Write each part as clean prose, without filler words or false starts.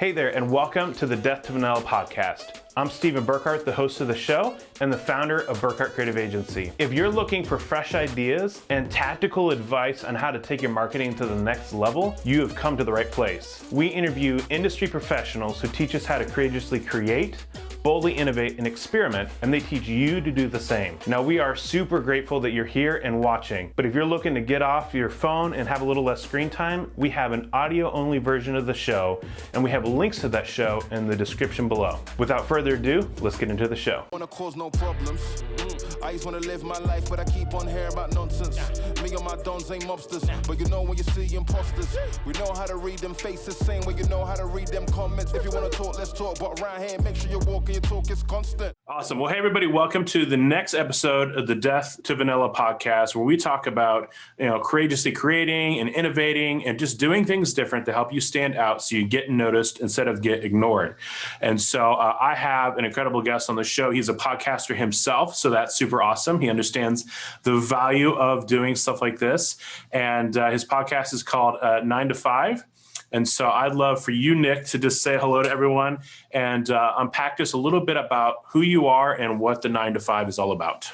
Hey there, and welcome to the Death to Vanilla podcast. I'm Stephen Burkhart, the host of the show and the founder of Burkhart Creative Agency. If you're looking for fresh ideas and tactical advice on how to take your marketing to the next level, you have come to the right place. We interview industry professionals who teach us how to courageously create, boldly innovate, and experiment, and they teach you to do the same. Now, we are super grateful that you're here and watching, but if you're looking to get off your phone and have a little less screen time, we have an audio-only version of the show, and we have links to that show in the description below. Without further ado, let's get into the show. Wanna cause no problems. I just wanna live my life, but I keep on hearing about nonsense. Me and my dons ain't mobsters, but you know when you see imposters. We know how to read them faces, same way you know how to read them comments. If you wanna talk, let's talk, but around here, make sure you're walking your talk is constant. Awesome. Well, hey, everybody, welcome to the next episode of the Death to Vanilla podcast, where we talk about, courageously creating and innovating and just doing things different to help you stand out so you get noticed instead of get ignored. And so I have an incredible guest on the show. He's a podcaster himself, so that's super awesome. He understands the value of doing stuff like this. And his podcast is called 9 to 5. And so I'd love for you, Nick, to just say hello to everyone and unpack just a little bit about who you are and what the 9 to 5 is all about.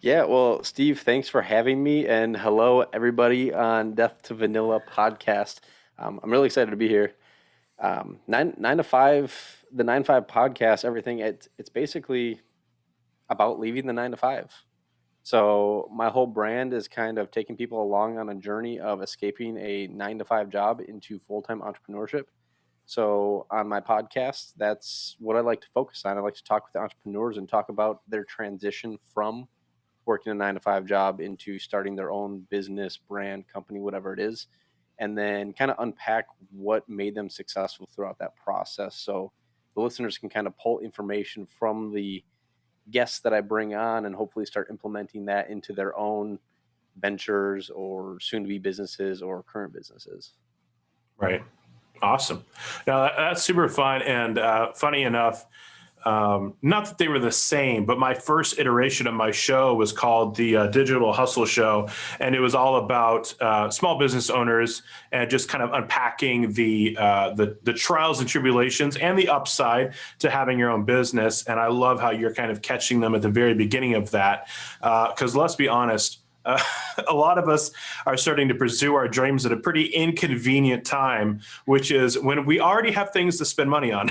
Yeah, well, Steve, thanks for having me. And hello, everybody on Death to Vanilla podcast. I'm really excited to be here. 9 to 5, the 9 to 5 podcast, everything, it's basically about leaving the 9 to 5. So my whole brand is kind of taking people along on a journey of escaping a 9 to 5 job into full-time entrepreneurship. So on my podcast, that's what I like to focus on. I like to talk with entrepreneurs and talk about their transition from working a 9 to 5 job into starting their own business, brand, company, whatever it is, and then kind of unpack what made them successful throughout that process. So the listeners can kind of pull information from the guests that I bring on and hopefully start implementing that into their own ventures or soon-to-be businesses or current businesses. Right. Awesome. Now, that's super fun. And funny enough, not that they were the same, but my first iteration of my show was called the Digital Hustle Show. And it was all about small business owners and just kind of unpacking the trials and tribulations and the upside to having your own business. And I love how you're kind of catching them at the very beginning of that. Because let's be honest, a lot of us are starting to pursue our dreams at a pretty inconvenient time, which is when we already have things to spend money on.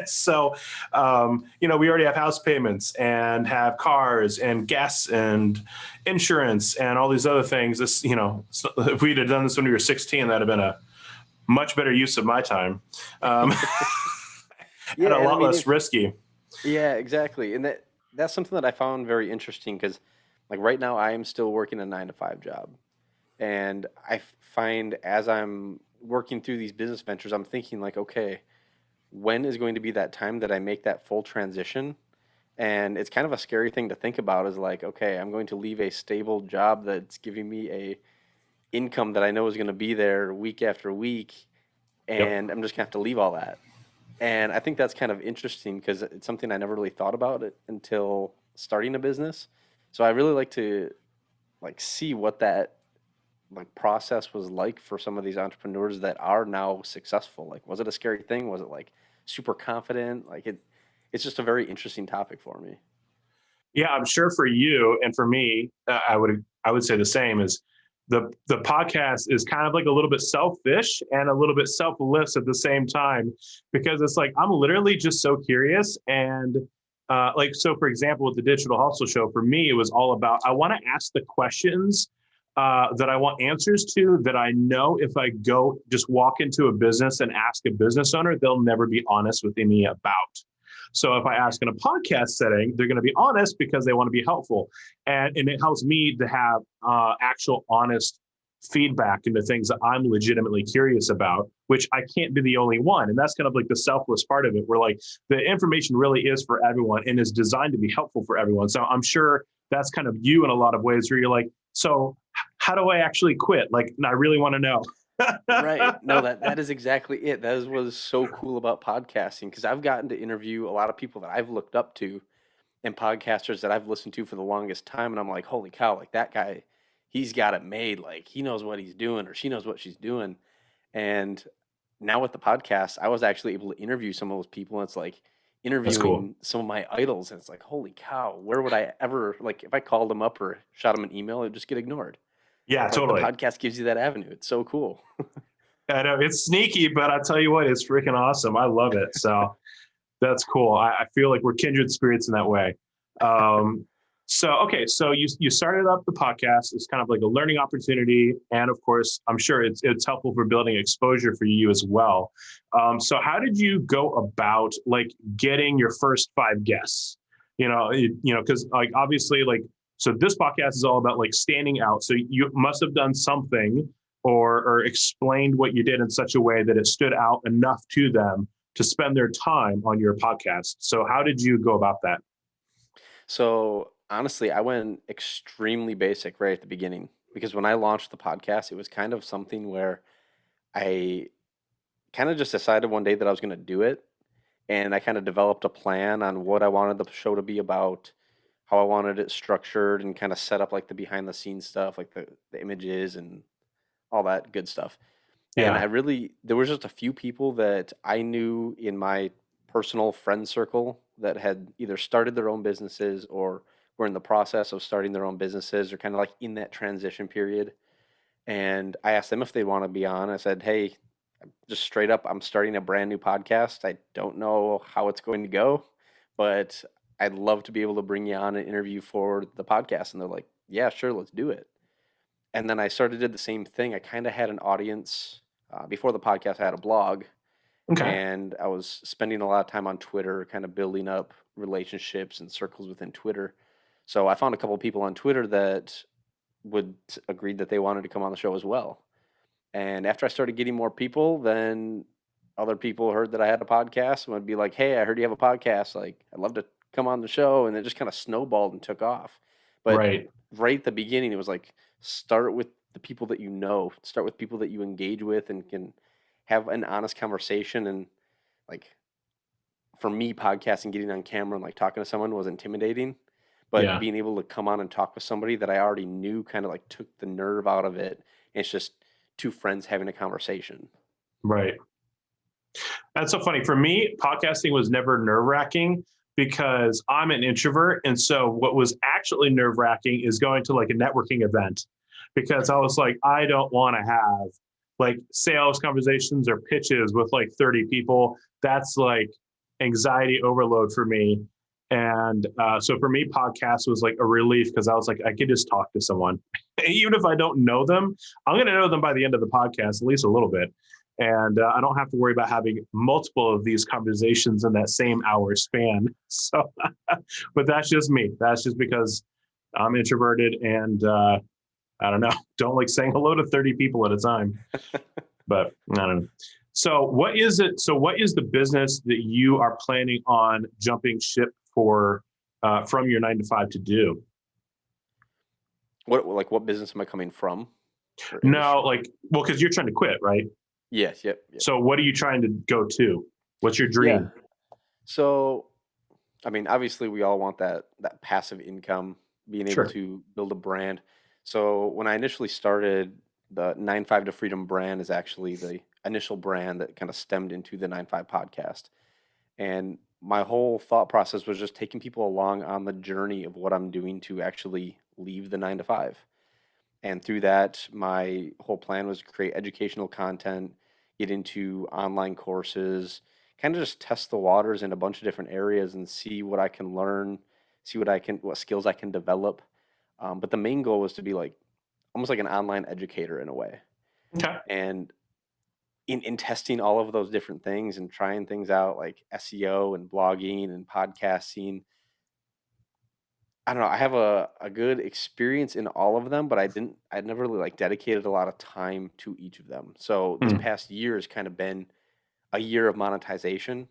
So, we already have house payments and have cars and gas and insurance and all these other things. This, if we'd have done this when we were 16, that'd have been a much better use of my time. And a lot less risky. Yeah, exactly. And that's something that I found very interesting because, like, right now I am still working a 9 to 5 job. And I find as I'm working through these business ventures, I'm thinking like, okay, when is going to be that time that I make that full transition? And it's kind of a scary thing to think about is like, okay, I'm going to leave a stable job that's giving me a income that I know is going to be there week after week. And I'm just gonna have to leave all that. And I think that's kind of interesting because it's something I never really thought about it until starting a business. So I really like to see what that process was like for some of these entrepreneurs that are now successful. Like, was it a scary thing? Was it like super confident? It's just a very interesting topic for me. Yeah, I'm sure for you and for me, I would say the same. Is the podcast is kind of like a little bit selfish and a little bit selfless at the same time, because it's like I'm literally just so curious. And so for example, with the Digital Hustle Show, for me, it was all about I want to ask the questions that I want answers to, that I know if I go just walk into a business and ask a business owner, they'll never be honest with me about. So if I ask in a podcast setting, they're going to be honest because they want to be helpful. And it helps me to have actual honest feedback into things that I'm legitimately curious about, which I can't be the only one. And that's kind of like the selfless part of it, where like the information really is for everyone and is designed to be helpful for everyone. So I'm sure that's kind of you in a lot of ways, where you're like, so how do I actually quit? Like, I really want to know. Right. No, that is exactly it. That is what is so cool about podcasting, because I've gotten to interview a lot of people that I've looked up to and podcasters that I've listened to for the longest time. And I'm like, holy cow, like that guy, he's got it made. Like he knows what he's doing, or she knows what she's doing. And now with the podcast, I was actually able to interview some of those people. And it's like That's cool. interviewing some of my idols. And it's like, holy cow, where would I ever, like, if I called them up or shot them an email, it would just get ignored. Yeah, But the totally. podcast gives you that avenue. It's so cool. I know it's sneaky, but I'll tell you what, it's freaking awesome. I love it. So that's cool. I feel like we're kindred spirits in that way. Um, so you started up the podcast. It's kind of like a learning opportunity, and of course, I'm sure it's helpful for building exposure for you as well. So how did you go about like getting your first 5 guests? Because like obviously like so this podcast is all about like standing out. So you must have done something or explained what you did in such a way that it stood out enough to them to spend their time on your podcast. So how did you go about that? So honestly, I went extremely basic right at the beginning because when I launched the podcast, it was kind of something where I kind of just decided one day that I was going to do it. And I kind of developed a plan on what I wanted the show to be about, how I wanted it structured, and kind of set up like the behind the scenes stuff, like the images and all that good stuff. And Yeah. there was just a few people that I knew in my personal friend circle that had either started their own businesses or were in the process of starting their own businesses or kind of like in that transition period. And I asked them if they want to be on. I said, hey, just straight up, I'm starting a brand new podcast. I don't know how it's going to go, but I'd love to be able to bring you on and interview for the podcast. And they're like, yeah, sure, let's do it. And then I started did the same thing. I kind of had an audience before the podcast. I had a blog, Okay. and I was spending a lot of time on Twitter, kind of building up relationships and circles within Twitter. So I found a couple of people on Twitter that would agreed that they wanted to come on the show as well. And after I started getting more people, then other people heard that I had a podcast and would be like, "Hey, I heard you have a podcast. Like, I'd love to come on the show." And it just kind of snowballed and took off. But Right. right at the beginning, it was like start with the people that you know, start with people that you engage with and can have an honest conversation. And like for me, podcasting, getting on camera and like talking to someone was intimidating. But Yeah. being able to come on and talk with somebody that I already knew kind of like took the nerve out of it. And it's just two friends having a conversation. Right. That's so funny. For me, podcasting was never nerve wracking because I'm an introvert. And so what was actually nerve wracking is going to like a networking event because I was like, I don't want to have like sales conversations or pitches with like 30 people. That's like anxiety overload for me. And so for me, podcast was like a relief because I was like, I could just talk to someone. Even if I don't know them, I'm going to know them by the end of the podcast, at least a little bit. And I don't have to worry about having multiple of these conversations in that same hour span. So, but that's just me. That's just because I'm introverted and I don't know, don't like saying hello to 30 people at a time. But I don't know. So what is it? So what is the business that you are planning on jumping ship for from your 9 to 5 to do? What business am I coming from? No, like, well, because you're trying to quit, right? Yes, yep. So what are you trying to go to? What's your Yeah. dream? So, I mean, obviously, we all want that passive income, being able Sure. to build a brand. So, when I initially started, the 9 5 to Freedom brand is actually the initial brand that kind of stemmed into the 9 5 podcast. And my whole thought process was just taking people along on the journey of what I'm doing to actually leave the 9 to 5. And through that, my whole plan was to create educational content, get into online courses, kind of just test the waters in a bunch of different areas and see what I can learn, see what skills I can develop. But the main goal was to be like almost like an online educator in a way. Okay. And in testing all of those different things and trying things out like SEO and blogging and podcasting, I don't know. I have a good experience in all of them, but I'd never really like dedicated a lot of time to each of them. So this Hmm. past year has kind of been a year of monetization.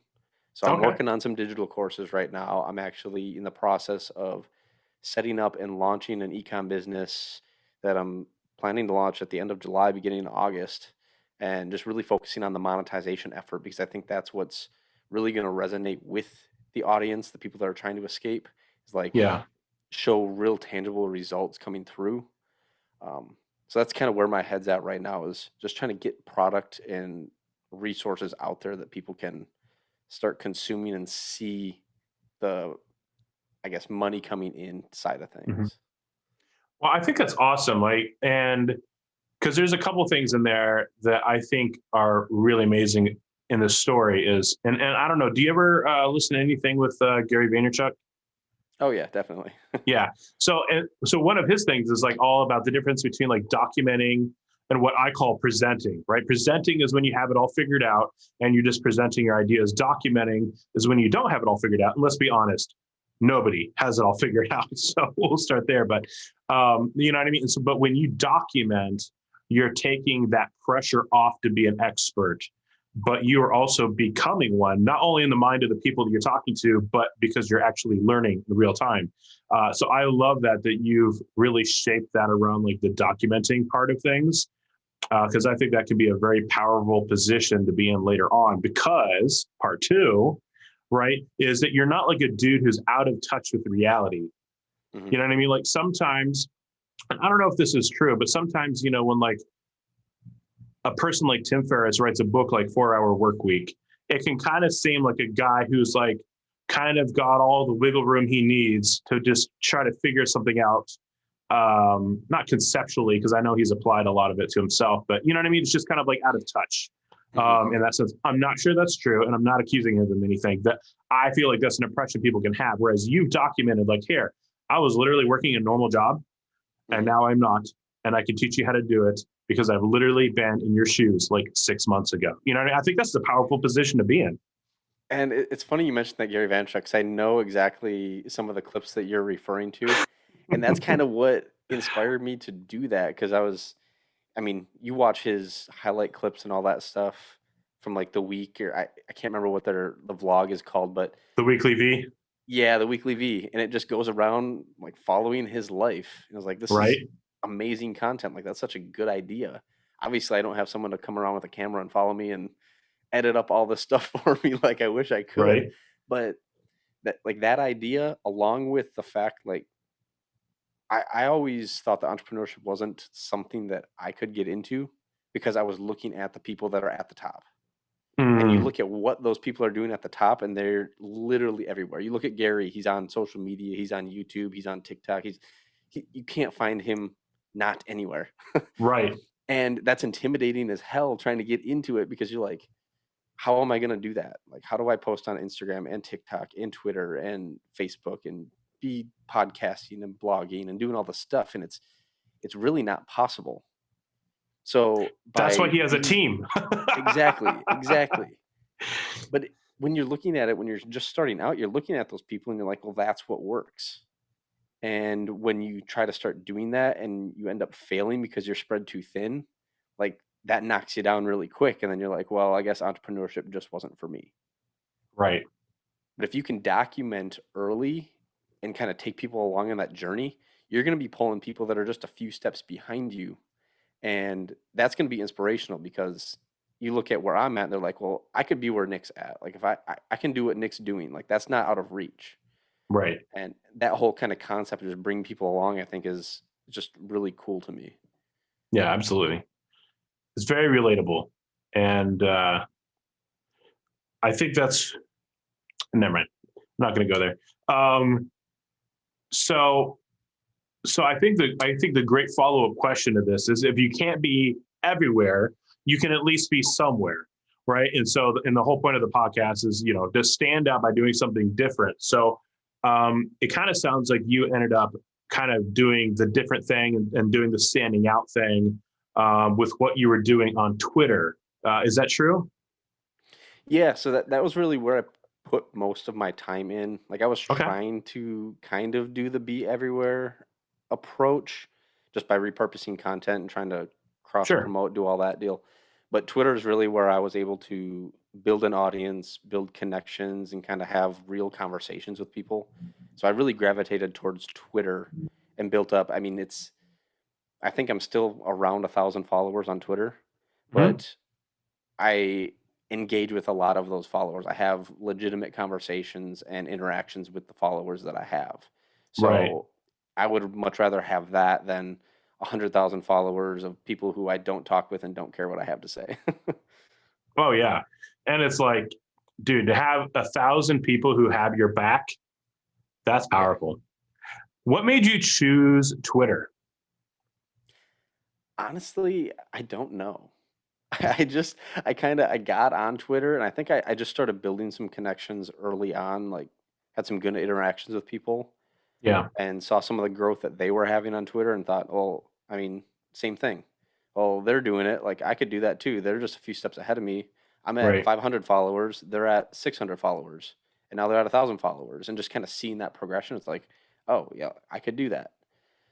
So I'm Okay. working on some digital courses right now. I'm actually in the process of setting up and launching an ecom business that I'm planning to launch at the end of July, beginning of August, and just really focusing on the monetization effort because I think that's what's really going to resonate with the audience, the people that are trying to escape, is like Yeah. show real tangible results coming through. So that's kind of where my head's at right now is just trying to get product and resources out there that people can start consuming and see the, I guess, money coming in side of Mhm. things. Well, I think that's awesome. Like, and because there's a couple things in there that I think are really amazing in this story is, and I don't know, do you ever listen to anything with Gary Vaynerchuk? Oh yeah, definitely. Yeah. So one of his things is like all about the difference between like documenting and what I call presenting, right? Presenting is when you have it all figured out and you're just presenting your ideas. Documenting is when you don't have it all figured out. And let's be honest, nobody has it all figured out. So we'll start there. But you know what I mean? So, but when you document, you're taking that pressure off to be an expert, but you are also becoming one, not only in the mind of the people that you're talking to, but because you're actually learning in real time. So I love that you've really shaped that around like the documenting part of things, because I think that can be a very powerful position to be in later on. Because part two, right, is that you're not like a dude who's out of touch with reality. Hmm. You know what I mean? Like sometimes, I don't know if this is true, but sometimes, you know, when like a person like Tim Ferriss writes a book like 4 Hour Work Week, it can kind of seem like a guy who's like kind of got all the wiggle room he needs to just try to figure something out. Not conceptually, because I know he's applied a lot of it to himself, but you know what I mean? It's just kind of like out of touch. Hmm. In that sense, I'm not sure that's true, and I'm not accusing him of anything. That I feel like that's an impression people can have. Whereas you've documented, like, here, I was literally working a normal job, and Hmm. now I'm not, and I can teach you how to do it because I've literally been in your shoes like 6 months ago. You know what I mean? I think that's a powerful position to be in. And it's funny you mentioned that Gary Vaynerchuk, because I know exactly some of the clips that you're referring to, and that's kind of what inspired me to do that. Because I mean, you watch his highlight clips and all that stuff from like the week, or I can't remember what the vlog is called, but The weekly V, yeah, the weekly V, and it just goes around like following his life. And I was like, this is right? amazing content. Like that's such a good idea. Obviously, I don't have someone to come around with a camera and follow me and edit up all this stuff for me like I wish I could. Right. But that idea, along with the fact like I always thought that entrepreneurship wasn't something that I could get into because I was looking at the people that are at the top. And you Mm, look at what those people are doing at the top, and they're literally everywhere. You look at Gary; he's on social media, he's on YouTube, he's on TikTok. You can't find him not anywhere, right. and that's intimidating as hell trying to get into it because you're like, how am I going to do that? Like, how do I post on Instagram and TikTok and Twitter and Facebook and be podcasting and blogging and doing all the stuff? And it's really not possible. So That's why by he has a being team. exactly. But when you're looking at it, when you're just starting out, you're looking at those people and you're like, well, that's what works. And when you try to start doing that and you end up failing because you're spread too thin, like that knocks you down really quick. And then you're like, well, I guess entrepreneurship just wasn't for me. Right. But if you can document early and kind of take people along on that journey, you're going to be pulling people that are just a few steps behind you. And that's going to be inspirational because you look at where I'm at, and they're like, well, I could be where Nick's at. Like if I can do what Nick's doing, like that's not out of reach. Right. And that whole kind of concept of just bringing people along, I think is just really cool to me. Yeah, absolutely. It's very relatable. And I think that's, never mind. I'm not going to go there. So I think the great follow-up question to this is if you can't be everywhere, you can at least be somewhere, right? And the whole point of the podcast is, you know, to stand out by doing something different. So it kind of sounds like you ended up kind of doing the different thing and doing the standing out thing with what you were doing on Twitter. Is that true? Yeah, so that was really where I put most of my time in. Like I was Okay, trying to kind of do the be everywhere approach just by repurposing content and trying to cross sure. promote, do all that deal. But Twitter is really where I was able to build an audience, build connections, and kind of have real conversations with people. So I really gravitated towards Twitter and built up. I mean, I think I'm still around 1,000 followers on Twitter, Mhm. but I engage with a lot of those followers. I have legitimate conversations and interactions with the followers that I have. Right. So I would much rather have that than 100,000 followers of people who I don't talk with and don't care what I have to say. Oh yeah. And it's like, dude, to have 1,000 people who have your back, that's Yeah. powerful. What made you choose Twitter? Honestly, I don't know. I got on Twitter and I think I just started building some connections early on, like had some good interactions with people Yeah. and saw some of the growth that they were having on Twitter and thought, well, I mean, same thing. Well, they're doing it. Like I could do that too. They're just a few steps ahead of me. I'm at Right. 500 followers. They're at 600 followers. And now they're at 1,000 followers. And just kind of seeing that progression, it's like, oh, yeah, I could do that.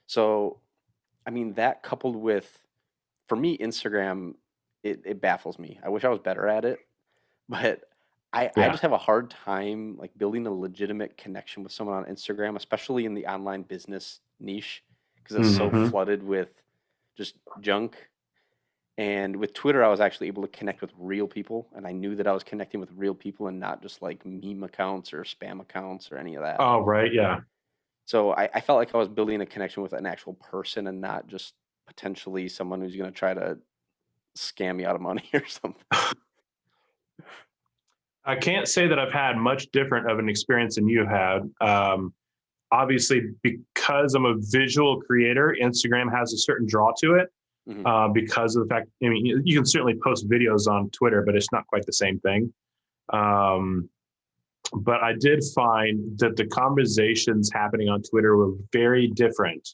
So, I mean, that coupled with, for me, Instagram, it baffles me. I wish I was better at it, but I Yeah. just have a hard time like building a legitimate connection with someone on Instagram, especially in the online business niche, because it's so Hmm. flooded with just junk. And with Twitter, I was actually able to connect with real people, and I knew that I was connecting with real people and not just like meme accounts or spam accounts or any of that. Oh, right. Yeah. So I felt like I was building a connection with an actual person and not just potentially someone who's going to try to scam me out of money or something. I can't say that I've had much different of an experience than you had. Obviously, because I'm a visual creator, Instagram has a certain draw to it Hmm. because of the fact, I mean, you can certainly post videos on Twitter, but it's not quite the same thing. Um, but I did find that the conversations happening on Twitter were very different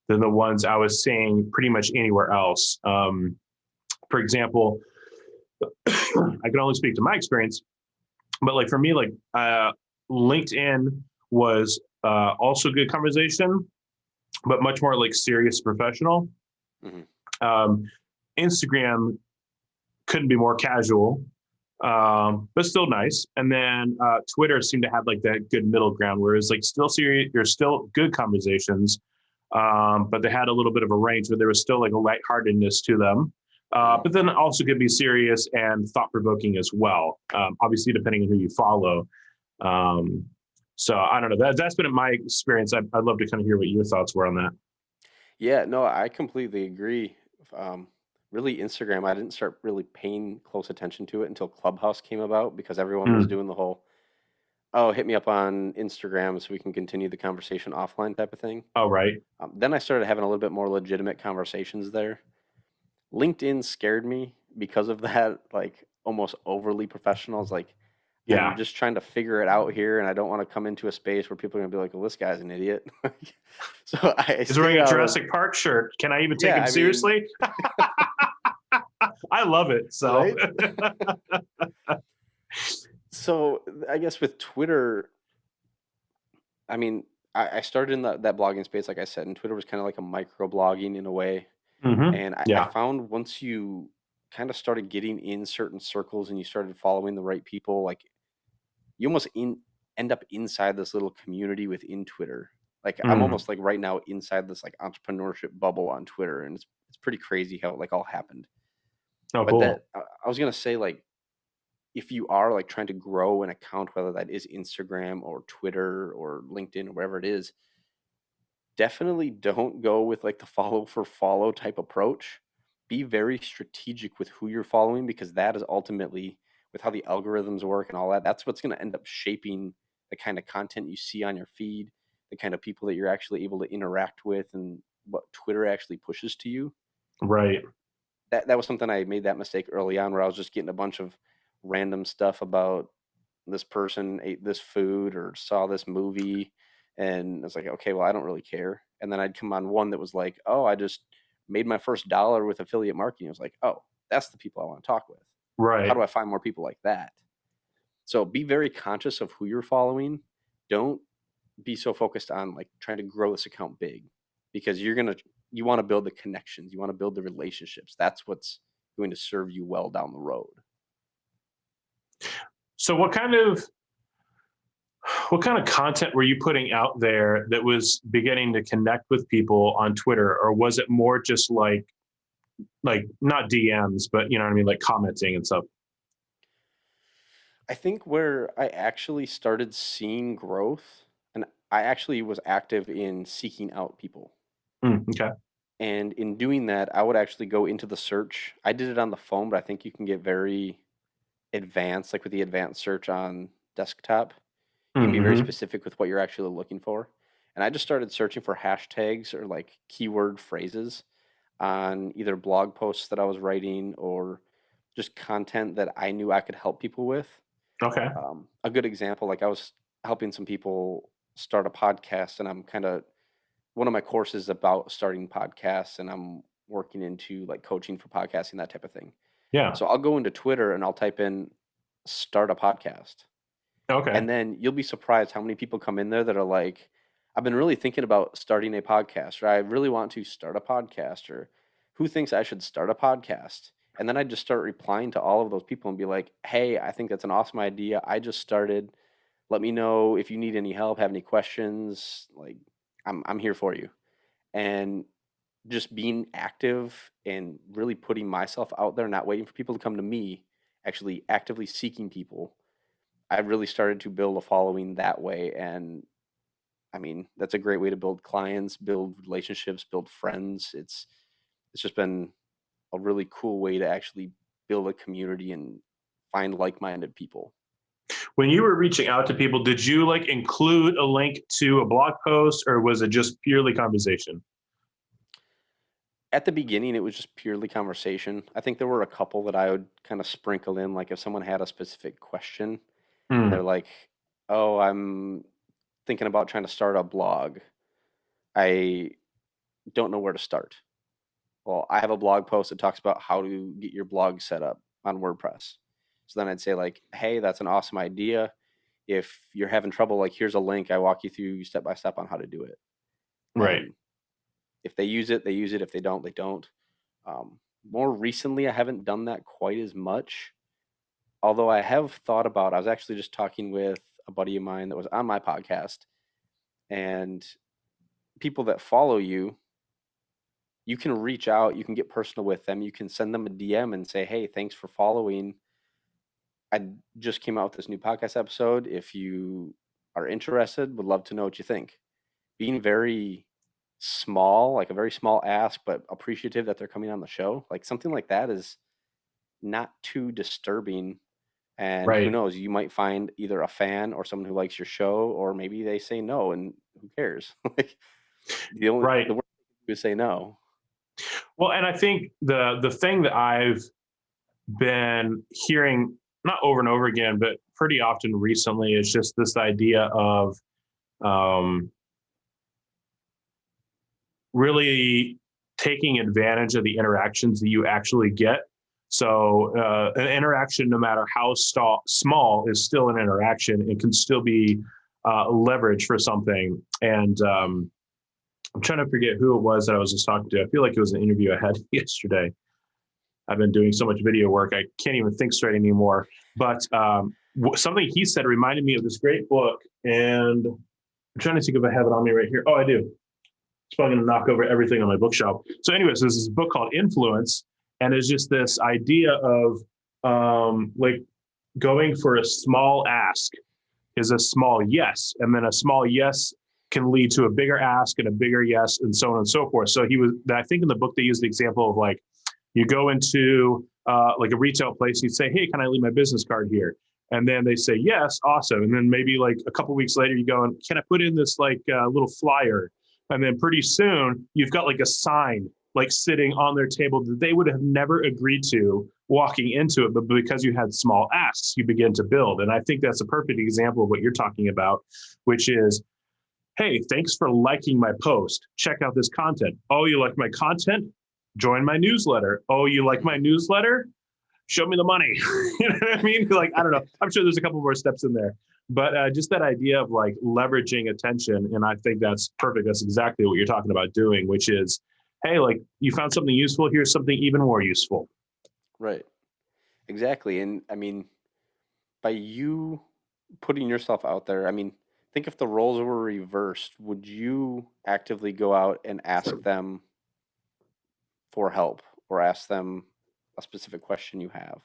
than the ones I was seeing pretty much anywhere else. For example, I can only speak to my experience, but like for me, like LinkedIn was also good conversation, but much more like serious professional. Hmm. Um, Instagram couldn't be more casual, but still nice. And then Twitter seemed to have like that good middle ground where it's like still serious, there's still good conversations, but they had a little bit of a range where there was still like a lightheartedness to them. Hmm. But then also could be serious and thought provoking as well. Obviously, depending on who you follow. Um, so I don't know. That's been my experience. I'd love to kind of hear what your thoughts were on that. Yeah, no, I completely agree. Um, really, Instagram, I didn't start really paying close attention to it until Clubhouse came about because everyone was Mm. doing the whole, oh, hit me up on Instagram so we can continue the conversation offline type of thing. Oh, right. Then I started having a little bit more legitimate conversations there. LinkedIn scared me because of that, like almost overly professional. It's like, I'm Yeah. just trying to figure it out here, and I don't want to come into a space where people are gonna be like, "Well, this guy's an idiot." So I He's wearing stayed a out of. Jurassic Park shirt. Can I even take Yeah, him I mean, seriously? I love it. So, right? So I guess with Twitter, I mean, I started in that blogging space, like I said, and Twitter was kind of like a micro blogging in a way. And I yeah, found once you kind of started getting in certain circles and you started following the right people, like you almost end up inside this little community within Twitter. Like I'm mm. almost like right now inside this like entrepreneurship bubble on Twitter, and it's pretty crazy how it like all happened. Oh, But that cool. I was gonna say like if you are like trying to grow an account, whether that is Instagram or Twitter or LinkedIn or wherever it is, definitely don't go with like the follow for follow type approach. Be very strategic with who you're following because that is ultimately with how the algorithms work and all that. That's what's going to end up shaping the kind of content you see on your feed, the kind of people that you're actually able to interact with, and what Twitter actually pushes to you. Right. That was something I made that mistake early on where I was just getting a bunch of random stuff about this person ate this food or saw this movie, and it's like, okay, well, I don't really care. And then I'd come on one that was like, oh, I just made my first dollar with affiliate marketing. I was like, oh, that's the people I want to talk with. How Right. do I find more people like that? So be very conscious of who you're following. Don't be so focused on like trying to grow this account big because you want to build the connections, you want to build the relationships. That's what's going to serve you well down the road. So, what kind of content were you putting out there that was beginning to connect with people on Twitter, or was it more just like not DMs, but you know what I mean, like commenting and stuff? I think where I actually started seeing growth, and I actually was active in seeking out people. Okay. And in doing that, I would actually go into the search. I did it on the phone, but I think you can get very advanced, like with the advanced search on desktop. You can be very Mm-hmm. specific with what you're actually looking for. And I just started searching for hashtags or like keyword phrases on either blog posts that I was writing or just content that I knew I could help people with. Okay. A good example, like I was helping some people start a podcast, and I'm kind of one of my courses is about starting podcasts, and I'm working into like coaching for podcasting, that type of thing. Yeah. So I'll go into Twitter and I'll type in start a podcast. Okay. And then you'll be surprised how many people come in there that are like, I've been really thinking about starting a podcast, or I really want to start a podcast, or who thinks I should start a podcast? And then I just start replying to all of those people and be like, hey, I think that's an awesome idea. I just started. Let me know if you need any help, have any questions. Like, I'm here for you. And just being active and really putting myself out there, not waiting for people to come to me, actually actively seeking people. I really started to build a following that way. And I mean, that's a great way to build clients, build relationships, build friends. It's just been a really cool way to actually build a community and find like-minded people. When you were reaching out to people, did you like include a link to a blog post, or was it just purely conversation? At the beginning, it was just purely conversation. I think there were a couple that I would kind of sprinkle in, like if someone had a specific question and they're Hmm. like, "Oh, I'm thinking about trying to start a blog. I don't know where to start." Well, I have a blog post that talks about how to get your blog set up on WordPress. So then I'd say like, "Hey, that's an awesome idea. If you're having trouble, like here's a link. I walk you through step by step on how to do it." Right. And if they use it, they use it. If they don't, they don't. More recently, I haven't done that quite as much. Although I have thought about, I was actually just talking with a buddy of mine that was on my podcast, and people that follow you, you can reach out, you can get personal with them, you can send them a DM and say, "Hey, thanks for following. I just came out with this new podcast episode. If you are interested, would love to know what you think." Being very small, like a very small ask, but appreciative that they're coming on the show, like something like that is not too disturbing. And who Right. knows, you might find either a fan or someone who likes your show, or maybe they say no, and who cares? Like the Right. worst they can do is say no. Well, and I think the thing that I've been hearing not over and over again, but pretty often recently is just this idea of um, really taking advantage of the interactions that you actually get. So an interaction, no matter how small, is still an interaction. It can still be leverage for something. And I'm trying to forget who it was that I was just talking to. I feel like it was an interview I had yesterday. I've been doing so much video work, I can't even think straight anymore. But something he said reminded me of this great book. And I'm trying to think if I have it on me right here. Oh, I do. It's probably going to knock over everything on my bookshelf. So, anyways, there's this book called Influence, and it's just this idea of like going for a small ask is a small yes, and then a small yes can lead to a bigger ask and a bigger yes, and so on and so forth. So I think in the book they used the example of like you go into like a retail place, you say, "Hey, can I leave my business card here?" And then they say, "Yes, awesome." And then maybe like a couple of weeks later, you go and, "Can I put in this like little flyer?" And then pretty soon you've got like a sign like sitting on their table that they would have never agreed to walking into it, but because you had small asks, you begin to build. And I think that's a perfect example of what you're talking about, which is, "Hey, thanks for liking my post. Check out this content. Oh, you like my content? Join my newsletter. Oh, you like my newsletter? Show me the money." You know what I mean? Like, I don't know. I'm sure there's a couple more steps in there, but just that idea of like leveraging attention. And I think that's perfect. That's exactly what you're talking about doing, which is, hey, like you found something useful. Here's something even more useful. Right. Exactly. And I mean, by you putting yourself out there, I mean, think if the roles were reversed, would you actively go out and ask them for help or ask them a specific question you have?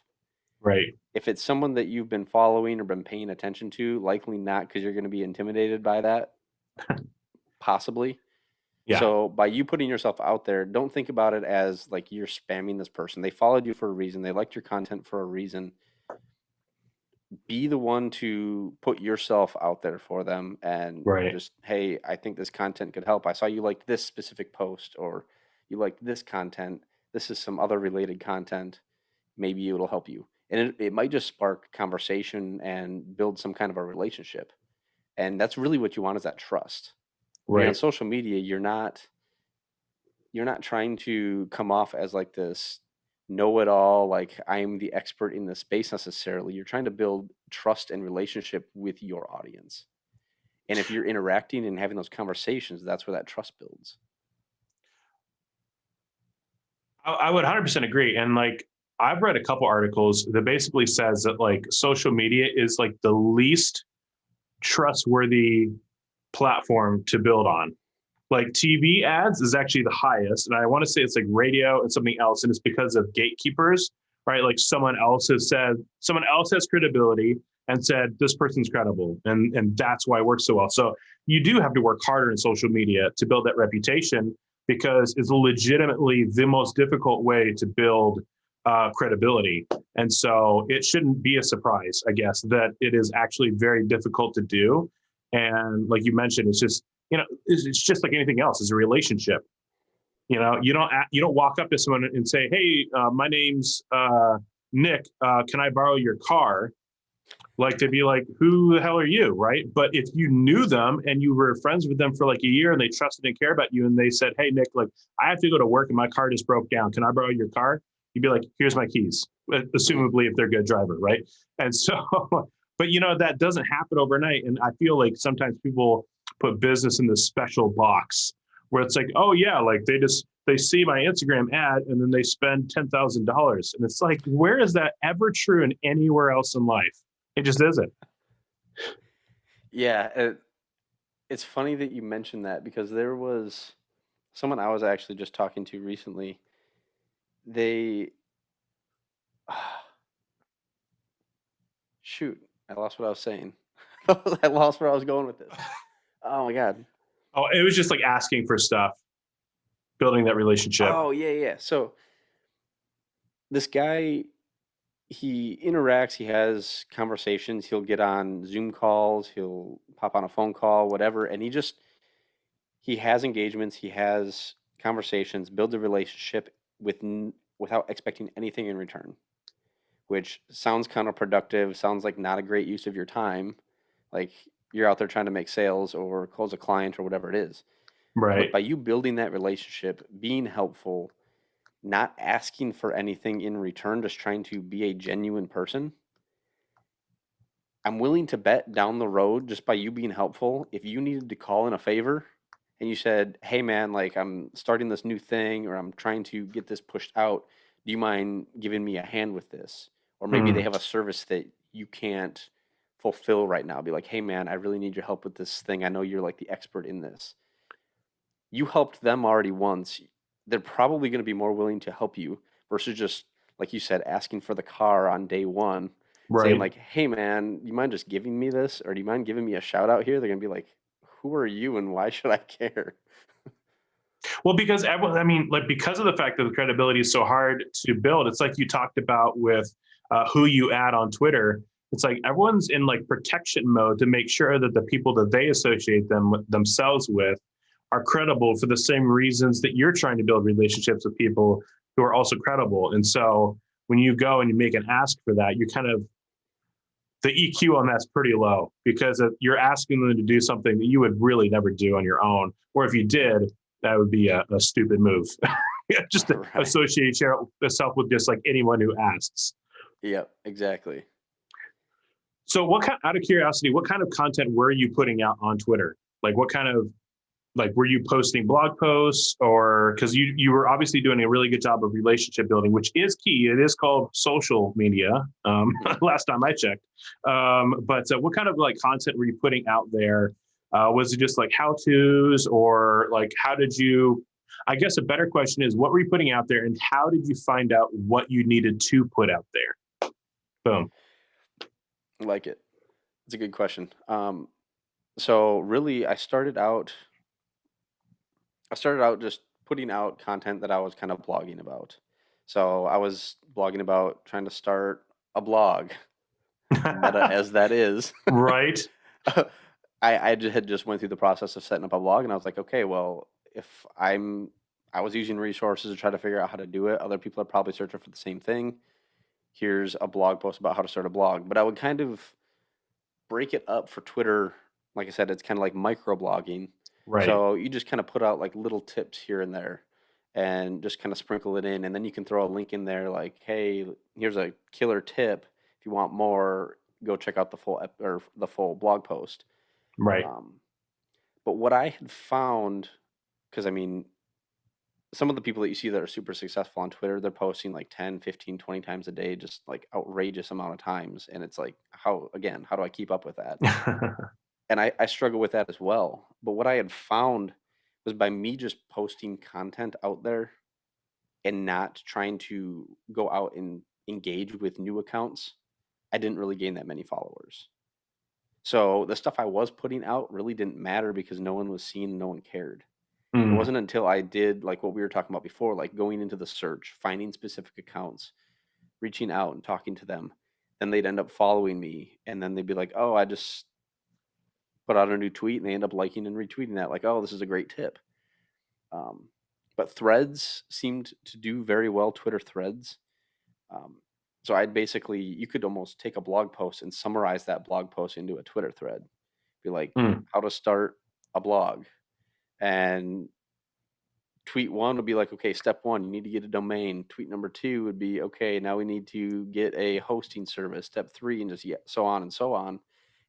Right. If it's someone that you've been following or been paying attention to, likely not, because you're going to be intimidated by that, possibly. Yeah. So by you putting yourself out there, don't think about it as like you're spamming this person. They followed you for a reason. They liked your content for a reason. be the one to put yourself out there for them and Right. just, hey, I think this content could help. I saw you liked this specific post, or you liked this content. This is some other related content. Maybe it'll help you. And it might just spark conversation and build some kind of a relationship. And that's really what you want, is that trust. When you're on Right. social media, you're not trying to come off as like this know-it-all, like I'm the expert in this space necessarily. You're trying to build trust and relationship with your audience. And if you're interacting and having those conversations, that's where that trust builds. I would 100% agree. And like, I've read a couple articles that basically says that like social media is like the least trustworthy platform to build on. Like TV ads is actually the highest. And I want to say it's like radio and something else. And it's because of gatekeepers, right? Like someone else has credibility and said, this person's credible. And that's why it works so well. So you do have to work harder in social media to build that reputation, because it's legitimately the most difficult way to build credibility. And so it shouldn't be a surprise, I guess, that it is actually very difficult to do. And like you mentioned, it's just, it's just like anything else. It's a relationship. You don't walk up to someone and say, "Hey, my name's Nick. Can I borrow your car?" Like, they'd be like, "Who the hell are you?" Right? But if you knew them and you were friends with them for like a year and they trusted and care about you, and they said, "Hey, Nick, like I have to go to work and my car just broke down. Can I borrow your car?" You'd be like, "Here's my keys." Assumably, if they're a good driver, right? And so, but that doesn't happen overnight. And I feel like sometimes people put business in this special box where it's like, oh yeah, like they see my Instagram ad and then they spend $10,000, and it's like, where is that ever true in anywhere else in life? It just isn't. Yeah, it's funny that you mentioned that, because there was someone I was actually just talking to recently. They, shoot, I lost what I was saying. I lost where I was going with this. Oh my God. Oh, it was just like asking for stuff, building that relationship. Oh yeah, yeah. So this guy, he interacts, he has conversations, he'll get on Zoom calls, he'll pop on a phone call, whatever, and he has engagements, he has conversations, builds a relationship without expecting anything in return, which sounds counterproductive, sounds like not a great use of your time. Like, you're out there trying to make sales or close a client or whatever it is. But Right. by you building that relationship, being helpful, not asking for anything in return, just trying to be a genuine person, I'm willing to bet down the road, just by you being helpful, if you needed to call in a favor and you said, "Hey man, like I'm starting this new thing, or I'm trying to get this pushed out. Do you mind giving me a hand with this?" Or maybe they Mm. have a service that you can't fulfill right now. Be like, "Hey man, I really need your help with this thing. I know you're like the expert in this." You helped them already once. They're probably going to be more willing to help you versus just, like you said, asking for the car on day one, saying Right. like, "Hey man, you mind just giving me this, or do you mind giving me a shout out here?" They're going to be like, "Who are you and why should I care?" Well, because everyone, I mean, like, because of the fact that the credibility is so hard to build, it's like you talked about with who you add on Twitter. It's like everyone's in like protection mode to make sure that the people that they associate themselves with are credible for the same reasons that you're trying to build relationships with people who are also credible. And so when you go and you make an ask for that, you kind of, the EQ on that's pretty low, because you're asking them to do something that you would really never do on your own. Or if you did, that would be a stupid move. Just to Right. associate yourself with just like anyone who asks. Yep, exactly. So out of curiosity, what kind of content were you putting out on Twitter? Like what kind of, like, were you posting blog posts, or because you were obviously doing a really good job of relationship building, which is key. It is called social media. Mhm. Last time I checked. But what kind of like content were you putting out there? Was it just like how to's, or like how did you? I guess a better question is, what were you putting out there, and how did you find out what you needed to put out there? Boom. Like it. It's a good question. So really, I started out just putting out content that I was kind of blogging about. So I was blogging about trying to start a blog. meta as that is. Right. I had just went through the process of setting up a blog, and I was like, okay, well, if I was using resources to try to figure out how to do it. Other people are probably searching for the same thing. Here's a blog post about how to start a blog. But I would kind of break it up for Twitter. Like I said, it's kind of like microblogging. Right. So you just kind of put out like little tips here and there and just kind of sprinkle it in. And then you can throw a link in there like, hey, here's a killer tip. If you want more, go check out the full blog post. Right. But what I had found, because I mean, some of the people that you see that are super successful on Twitter, they're posting like 10, 15, 20 times a day, just like outrageous amount of times. And it's like, how do I keep up with that? And I struggle with that as well. But what I had found was by me just posting content out there and not trying to go out and engage with new accounts, I didn't really gain that many followers. So the stuff I was putting out really didn't matter because no one was seeing, no one cared. It wasn't until I did like what we were talking about before, like going into the search, finding specific accounts, reaching out and talking to them, then they'd end up following me, and then they'd be like, oh, I just put out a new tweet, and they end up liking and retweeting that, like, oh, this is a great tip. But threads seemed to do very well, Twitter threads. So you could almost take a blog post and summarize that blog post into a Twitter thread. Be like, how to start a blog. And tweet 1 would be like, okay, step 1, you need to get a domain. Tweet number 2 would be, okay, now we need to get a hosting service. Step 3, and just so on and so on.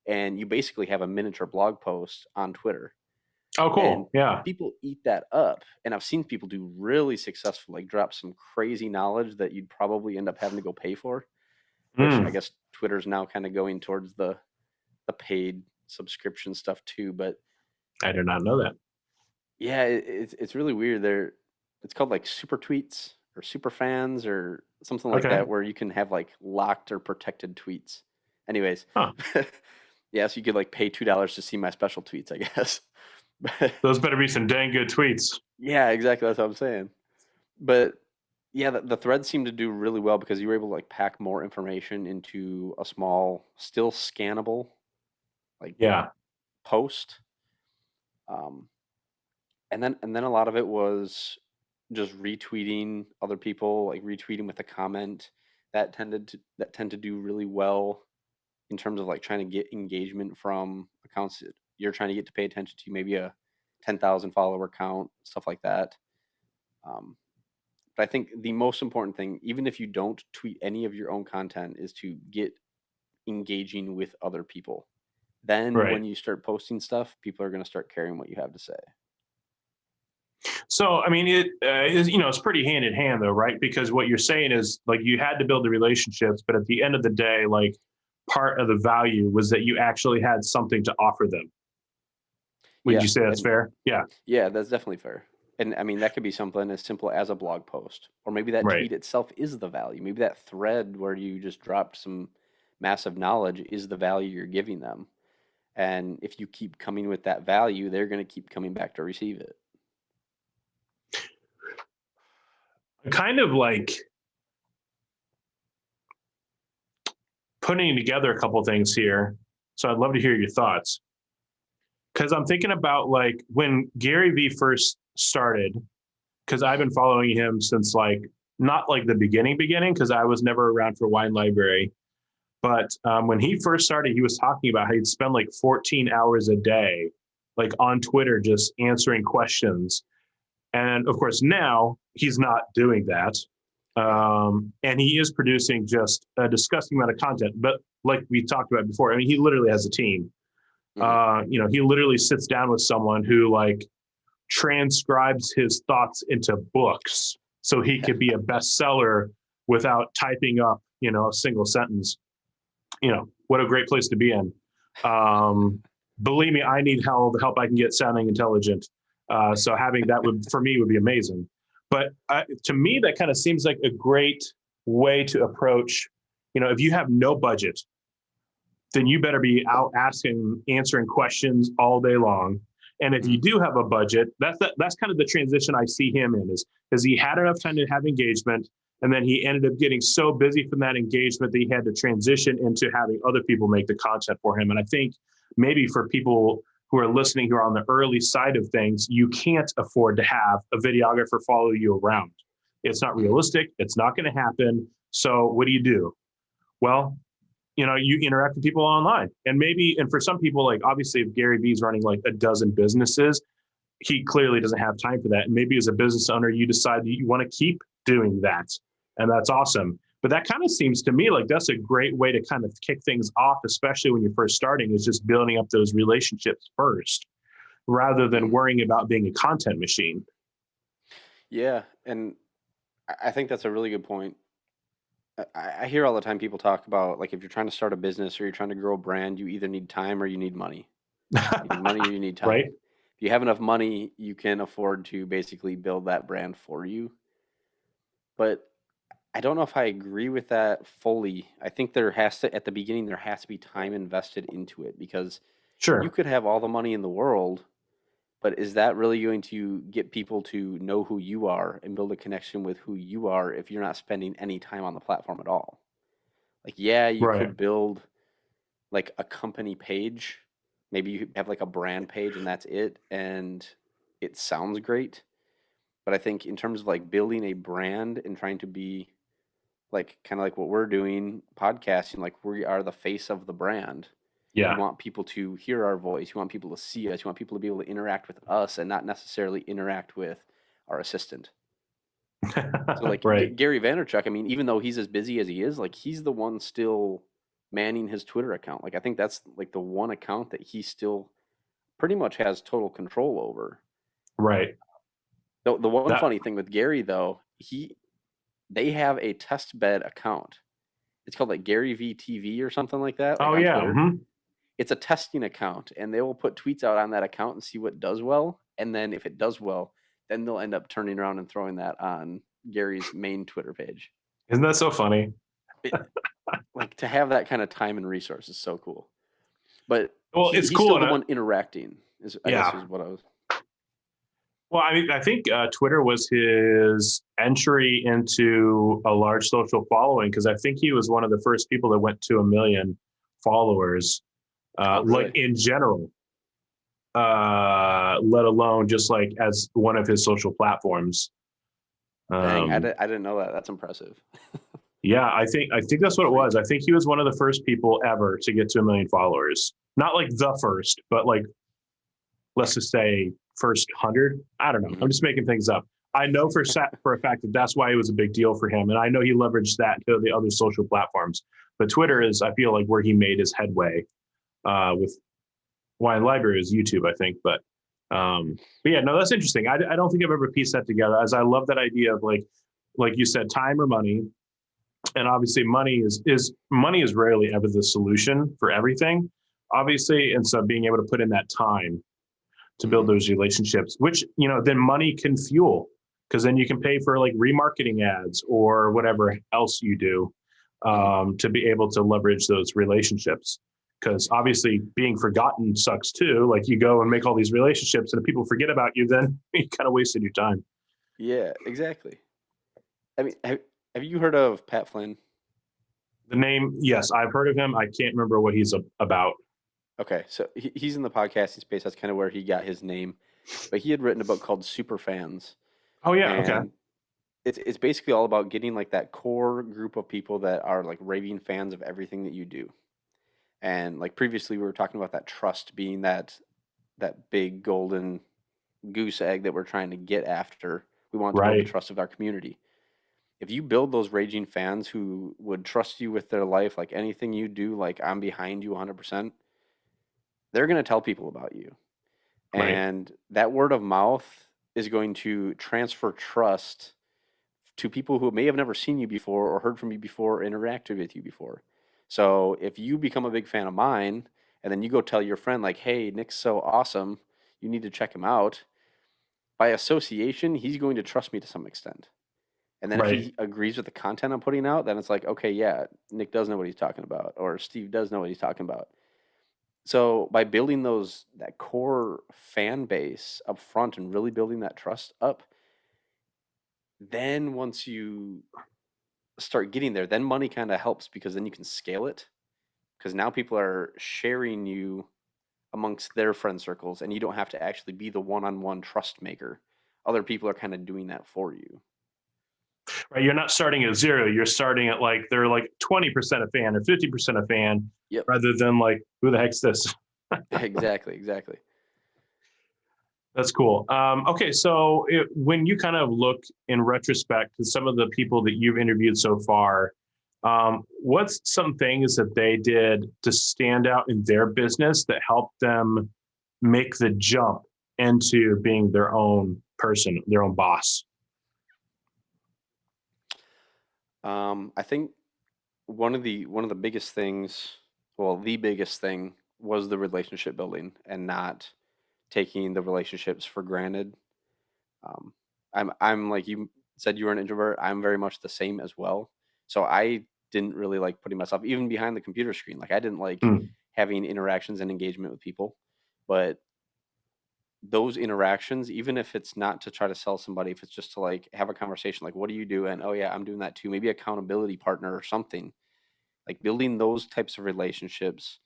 And you basically have a miniature blog post on Twitter. Oh, cool. And yeah. People eat that up. And I've seen people do really successful, like drop some crazy knowledge that you'd probably end up having to go pay for, which I guess Twitter's now kind of going towards the paid subscription stuff too. But I did not know that. Yeah, it's really weird. It's called like super tweets or super fans or something like that, where you can have like locked or protected tweets. Anyways, yeah, so you could like pay $2 to see my special tweets, I guess. Those better be some dang good tweets. Yeah, exactly. That's what I'm saying. But yeah, the threads seem to do really well because you were able to like pack more information into a small, still scannable, like post. And then a lot of it was just retweeting other people, like retweeting with a comment that tend to do really well in terms of like trying to get engagement from accounts that you're trying to get to pay attention to, maybe a 10,000 follower count, stuff like that. But I think the most important thing, even if you don't tweet any of your own content, is to get engaging with other people. Then when you start posting stuff, people are going to start caring what you have to say. So, I mean, it is, it's pretty hand in hand though, right? Because what you're saying is like you had to build the relationships, but at the end of the day, like part of the value was that you actually had something to offer them. Would you say that's fair? Yeah. Yeah, that's definitely fair. And I mean, that could be something as simple as a blog post, or maybe that tweet itself is the value. Maybe that thread where you just dropped some massive knowledge is the value you're giving them. And if you keep coming with that value, they're going to keep coming back to receive it. Kind of like putting together a couple things here. So I'd love to hear your thoughts. Because I'm thinking about like when Gary Vee first started, because I've been following him since like, not like the beginning, because I was never around for Wine Library. But when he first started, he was talking about how he'd spend like 14 hours a day, like on Twitter, just answering questions. And of course, now he's not doing that. And he is producing just a disgusting amount of content. But like we talked about before, I mean, he literally has a team. He literally sits down with someone who like transcribes his thoughts into books so he could be a bestseller without typing up, a single sentence. What a great place to be in. Believe me, I need the help I can get sounding intelligent. So having that would be amazing. But to me, that kind of seems like a great way to approach, if you have no budget, then you better be out answering questions all day long. And if you do have a budget, that's kind of the transition I see him in is he had enough time to have engagement, And then he ended up getting so busy from that engagement that he had to transition into having other people make the content for him. And I think maybe for people who are listening who are on the early side of things, you can't afford to have a videographer follow you around. It's not realistic. It's not going to happen. So what do? Well, you interact with people online, and for some people, like obviously if Gary Vee's running like a dozen businesses, he clearly doesn't have time for that. And maybe as a business owner, you decide that you want to keep doing that. And that's awesome. But that kind of seems to me like that's a great way to kind of kick things off, especially when you're first starting, is just building up those relationships first, rather than worrying about being a content machine. Yeah. And I think that's a really good point. I hear all the time people talk about, like, if you're trying to start a business or you're trying to grow a brand, you either need time or you need money. You need money or you need time. Right? If you have enough money, you can afford to basically build that brand for you. But I don't know if I agree with that fully. I think at the beginning, there has to be time invested into it, because Sure. you could have all the money in the world, but is that really going to get people to know who you are and build a connection with who you are if you're not spending any time on the platform at all? Like, yeah, you Right. could build like a company page. Maybe you have like a brand page and that's it. And it sounds great. But I think in terms of like building a brand and trying to be like kind of like what we're doing, podcasting, like we are the face of the brand. Yeah. You want people to hear our voice. You want people to see us. You want people to be able to interact with us and not necessarily interact with our assistant. So like Right. Gary Vaynerchuk, I mean, even though he's as busy as he is, like he's the one still manning his Twitter account. Like I think that's like the one account that he still pretty much has total control over. Right. The one funny thing with Gary though, they have a test bed account. It's called like Gary V TV or something like that. Like Oh on yeah. Twitter. Mm-hmm. It's a testing account, and they will put tweets out on that account and see what does well. And then if it does well, then they'll end up turning around and throwing that on Gary's main Twitter page. Isn't that so funny? Like to have that kind of time and resource is so cool. But it's he's cool. still the one interacting. I guess is what I was. Well, I mean, I think Twitter was his entry into a large social following, because I think he was one of the first people that went to 1 million followers, Really? like in general, let alone just like as one of his social platforms. Dang, I didn't know that. That's impressive. Yeah, I think that's what it was. I think he was one of the first people ever to get to 1 million followers. Not like the first, but like, let's just say first 100. I don't know. Mm-hmm. I'm just making things up. I know for a fact that that's why it was a big deal for him. And I know he leveraged that to the other social platforms. But Twitter is, I feel like, where he made his headway with Wine Library is YouTube, I think. But yeah, no, that's interesting. I don't think I've ever pieced that together, as I love that idea of like you said, time or money. And obviously money is rarely ever the solution for everything, obviously. And so being able to put in that time to build those relationships, which, then money can fuel, because then you can pay for like remarketing ads or whatever else you do to be able to leverage those relationships. Because obviously being forgotten sucks too. Like you go and make all these relationships and if people forget about you, then you kind of wasted your time. Yeah, exactly. I mean, have you heard of Pat Flynn? The name, yes, I've heard of him. I can't remember what he's about. Okay, so he's in the podcasting space. That's kind of where he got his name. But he had written a book called Super Fans. Oh yeah, and okay. It's basically all about getting like that core group of people that are like raving fans of everything that you do. And like previously, we were talking about that trust being that big golden goose egg that we're trying to get after. We want to build the trust of our community. If you build those raging fans who would trust you with their life, like anything you do, like I'm behind you 100%, they're going to tell people about you. Right. And that word of mouth is going to transfer trust to people who may have never seen you before or heard from you before or interacted with you before. So if you become a big fan of mine and then you go tell your friend like, hey, Nick's so awesome, you need to check him out. By association, he's going to trust me to some extent. And then if he agrees with the content I'm putting out, then it's like, okay, yeah, Nick does know what he's talking about, or Steve does know what he's talking about. So by building that core fan base up front and really building that trust up, then once you start getting there, then money kind of helps because then you can scale it. Because now people are sharing you amongst their friend circles, and you don't have to actually be the one-on-one trust maker. Other people are kind of doing that for you. Right. You're not starting at zero. You're starting at like, they're like 20% a fan or 50% a fan, Yep. rather than like, who the heck's this? Exactly. That's cool. Okay, so when you kind of look in retrospect to some of the people that you've interviewed so far, what's some things that they did to stand out in their business that helped them make the jump into being their own person, their own boss? I think one of the biggest things, well, the biggest thing was the relationship building and not taking the relationships for granted. I'm like you said, you were an introvert. I'm very much the same as well. So I didn't really like putting myself even behind the computer screen. Like I didn't like having interactions and engagement with people. But those interactions, even if it's not to try to sell somebody, if it's just to like have a conversation, like, what do you do? And oh yeah, I'm doing that too. Maybe accountability partner or something. Like building those types of relationships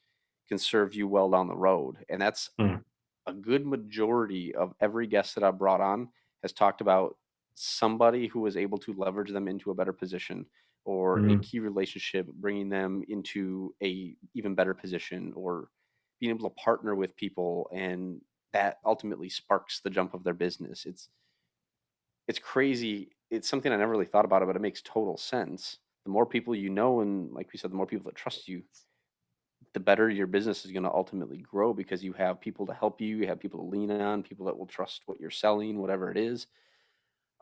can serve you well down the road. And that's a good majority of every guest that I've brought on has talked about somebody who was able to leverage them into a better position, or a key relationship bringing them into a even better position, or being able to partner with people, and that ultimately sparks the jump of their business. It's crazy. It's something I never really thought about it, but it makes total sense. The more people you know, and like we said, the more people that trust you, the better your business is going to ultimately grow, because you have people to help you, you have people to lean on, people that will trust what you're selling, whatever it is.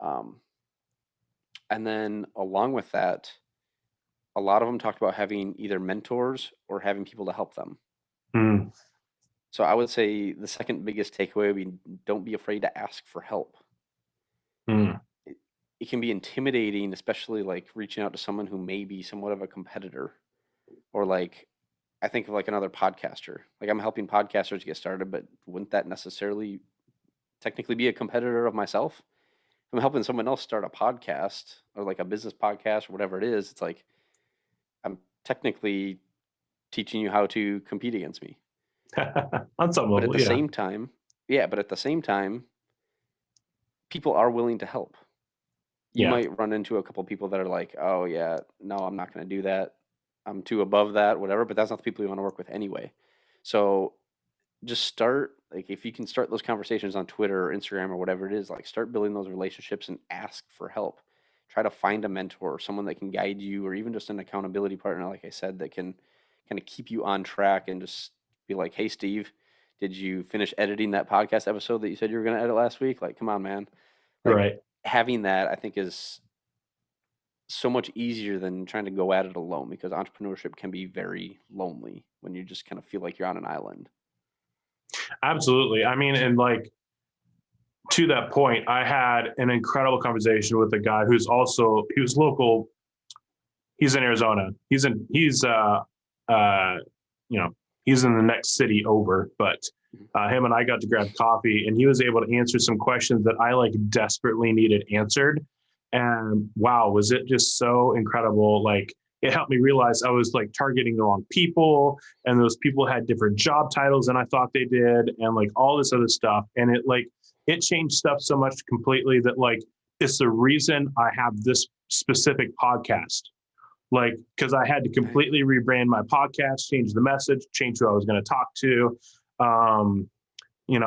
And then along with that, a lot of them talked about having either mentors or having people to help them. So I would say the second biggest takeaway would be, don't be afraid to ask for help. It can be intimidating, especially like reaching out to someone who may be somewhat of a competitor, or like, I think of like another podcaster. Like I'm helping podcasters get started, but wouldn't that necessarily technically be a competitor of myself? If I'm helping someone else start a podcast, or like a business podcast or whatever it is, it's like I'm technically teaching you how to compete against me. On some level, but at the same time, people are willing to help. You might run into a couple people that are like, oh yeah, no, I'm not going to do that. I'm too above that, whatever, but that's not the people you want to work with anyway. So just start, like if you can start those conversations on Twitter or Instagram or whatever it is, like start building those relationships and ask for help. Try to find a mentor or someone that can guide you, or even just an accountability partner, like I said, that can kind of keep you on track and just be like, hey, Steve, did you finish editing that podcast episode that you said you were going to edit last week? Like, come on, man. Like, right. Having that, I think, is so much easier than trying to go at it alone, because entrepreneurship can be very lonely when you just kind of feel like you're on an island. Absolutely. I mean, and like, to that point, I had an incredible conversation with a guy he was local. He's in Arizona. He's in the next city over, but him and I got to grab coffee, and he was able to answer some questions that I like desperately needed answered. And wow, was it just so incredible. Like, it helped me realize I was like targeting the wrong people, and those people had different job titles than I thought they did, and like all this other stuff. And it changed stuff so much completely that like, it's the reason I have this specific podcast. Like, because I had to completely rebrand my podcast, change the message, change who I was going to talk to.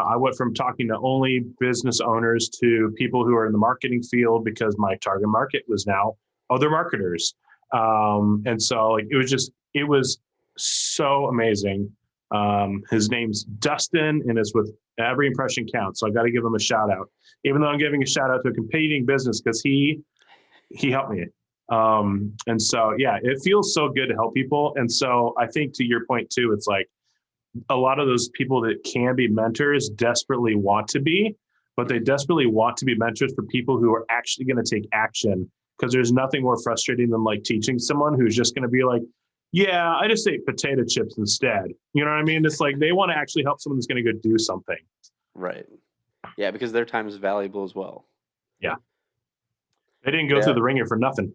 I went from talking to only business owners to people who are in the marketing field, because my target market was now other marketers. And so like, it was so amazing. His name's Dustin, and it's with Every Impression Counts. So I got to give him a shout out, even though I'm giving a shout out to a competing business, because he helped me. And so, yeah, it feels so good to help people. And so I think, to your point too, it's like a lot of those people that can be mentors desperately want to be, but they desperately want to be mentors for people who are actually going to take action. Because there's nothing more frustrating than like teaching someone who's just going to be like, yeah, I just ate potato chips instead. You know what I mean? It's like they want to actually help someone that's going to go do something. Right. Yeah, because their time is valuable as well. Yeah. They didn't go through the ringer for nothing.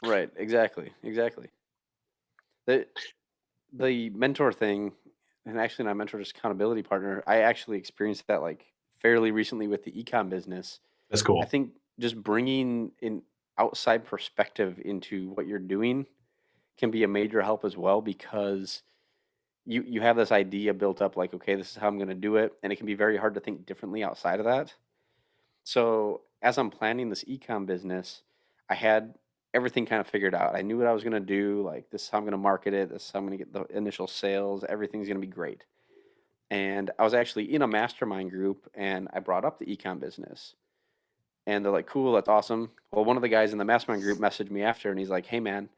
Right. Exactly. The mentor thing, and actually my mentor just accountability partner, I actually experienced that like fairly recently with the ecom business. That's I cool. think just bringing an outside perspective into what you're doing can be a major help as well, because you have this idea built up like, okay, this is how I'm going to do it, and it can be very hard to think differently outside of that. So as I'm planning this ecom business, I had everything kind of figured out. I knew what I was going to do. Like, this is how I'm going to market it. This is how I'm going to get the initial sales. Everything's going to be great. And I was actually in a mastermind group, and I brought up the ecom business. And they're like, cool, that's awesome. Well, one of the guys in the mastermind group messaged me after, and he's like, hey, man,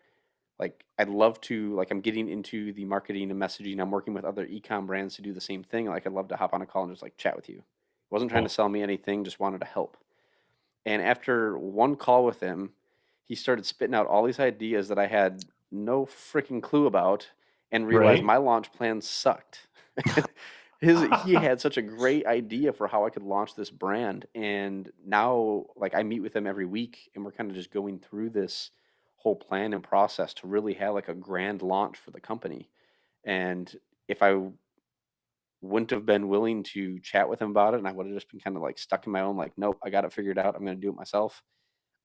like, I'd love to, like, I'm getting into the marketing and messaging. I'm working with other ecom brands to do the same thing. Like, I'd love to hop on a call and just like chat with you. Wasn't trying to sell me anything, just wanted to help. And after one call with him, he started spitting out all these ideas that I had no freaking clue about, and realized Right. my launch plan sucked. He had such a great idea for how I could launch this brand. And now, like, I meet with him every week, and we're kind of just going through this whole plan and process to really have like a grand launch for the company. And if I wouldn't have been willing to chat with him about it, and I would have just been kind of like stuck in my own, like, nope, I got it figured out, I'm going to do it myself,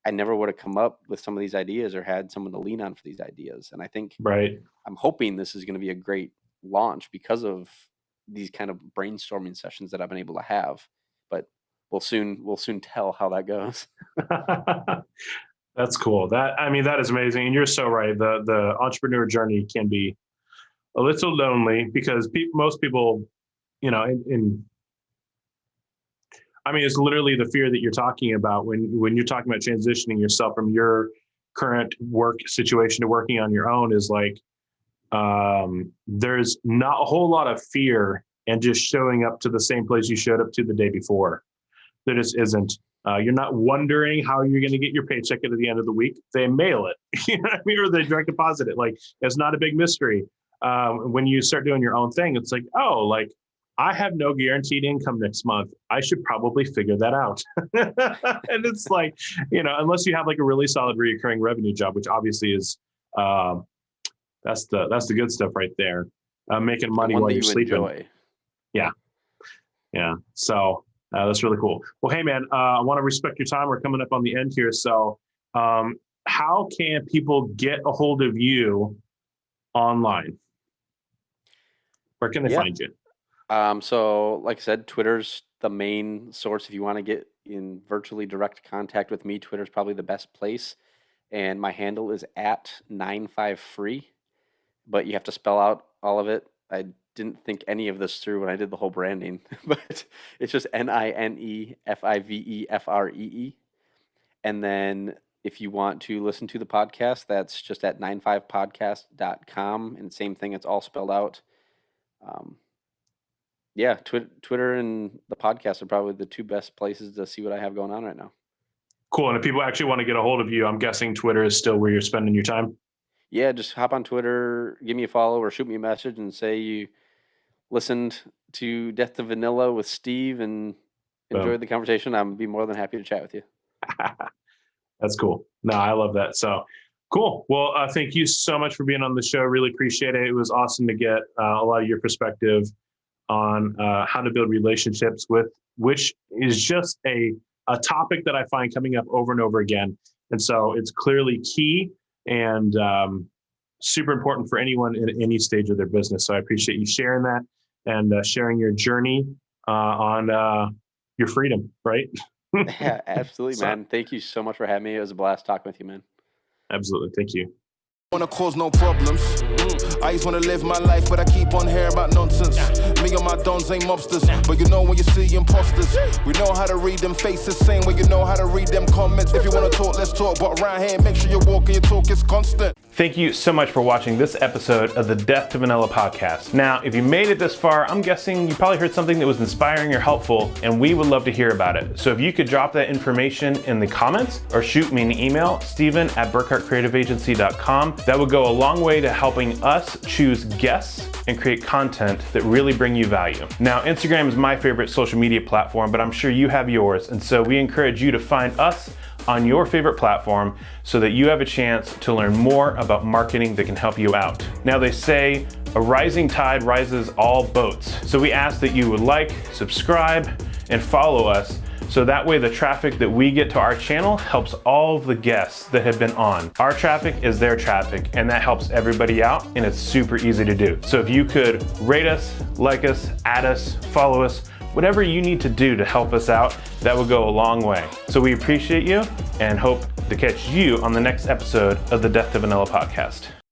I never would have come up with some of these ideas or had someone to lean on for these ideas. And I think Right. I'm hoping this is going to be a great launch because of these kind of brainstorming sessions that I've been able to have. But we'll soon tell how that goes. That's cool. That is amazing. And you're so right. The entrepreneur journey can be a little lonely because most people, it's literally the fear that you're talking about when you're talking about transitioning yourself from your current work situation to working on your own is like, there's not a whole lot of fear and just showing up to the same place you showed up to the day before. There just isn't. You're not wondering how you're going to get your paycheck at the end of the week. They mail it, or they direct deposit it. Like, it's not a big mystery. When you start doing your own thing, it's like, oh, like, I have no guaranteed income next month. I should probably figure that out. And it's like, unless you have like a really solid recurring revenue job, which obviously is, that's the good stuff right there. Making money while you're sleeping. Enjoy. Yeah. So that's really cool. Well, hey man, I want to respect your time. We're coming up on the end here. So how can people get a hold of you online? Where can they find you? So like I said, Twitter's the main source. If you want to get in virtually direct contact with me, Twitter's probably the best place. And my handle is @95free, but you have to spell out all of it. I didn't think any of this through when I did the whole branding, but it's just NINEFIVEFREE. And then if you want to listen to the podcast, that's just at 95podcast.com. And same thing, it's all spelled out. Twitter and the podcast are probably the two best places to see what I have going on right now. Cool. And if people actually want to get a hold of you, I'm guessing Twitter is still where you're spending your time? Yeah, just hop on Twitter, give me a follow, or shoot me a message and say you listened to Death to Vanilla with Steve and enjoyed the conversation. I'm be more than happy to chat with you. That's cool. No, I love that. So cool. Well, thank you so much for being on the show. Really appreciate it. It was awesome to get a lot of your perspective on how to build relationships which is just a topic that I find coming up over and over again. And so it's clearly key and super important for anyone in any stage of their business. So I appreciate you sharing that and sharing your journey on your freedom, right? Yeah, absolutely, man. Thank you so much for having me. It was a blast talking with you, man. Absolutely. Thank you. Wanna cause no problems. I just wanna live my life, but I keep on hearing about nonsense. Me and my dons ain't mobsters, but you know when you see imposters, we know how to read them faces, same way you know how to read them comments. If you wanna talk, let's talk, but around here, make sure you walk and your talk is constant. Thank you so much for watching this episode of the Death to Vanilla podcast. Now, if you made it this far, I'm guessing you probably heard something that was inspiring or helpful, and we would love to hear about it. So if you could drop that information in the comments or shoot me an email, steven@burkhartcreativeagency.com, that would go a long way to helping us choose guests and create content that really bring you value. Now, Instagram is my favorite social media platform, but I'm sure you have yours, and so we encourage you to find us on your favorite platform so that you have a chance to learn more about marketing that can help you out. Now, they say a rising tide rises all boats. So we ask that you would like, subscribe, and follow us so that way the traffic that we get to our channel helps all of the guests that have been on. Our traffic is their traffic, and that helps everybody out, and it's super easy to do. So if you could rate us, like us, add us, follow us, whatever you need to do to help us out, that would go a long way. So we appreciate you and hope to catch you on the next episode of the Death to Vanilla podcast.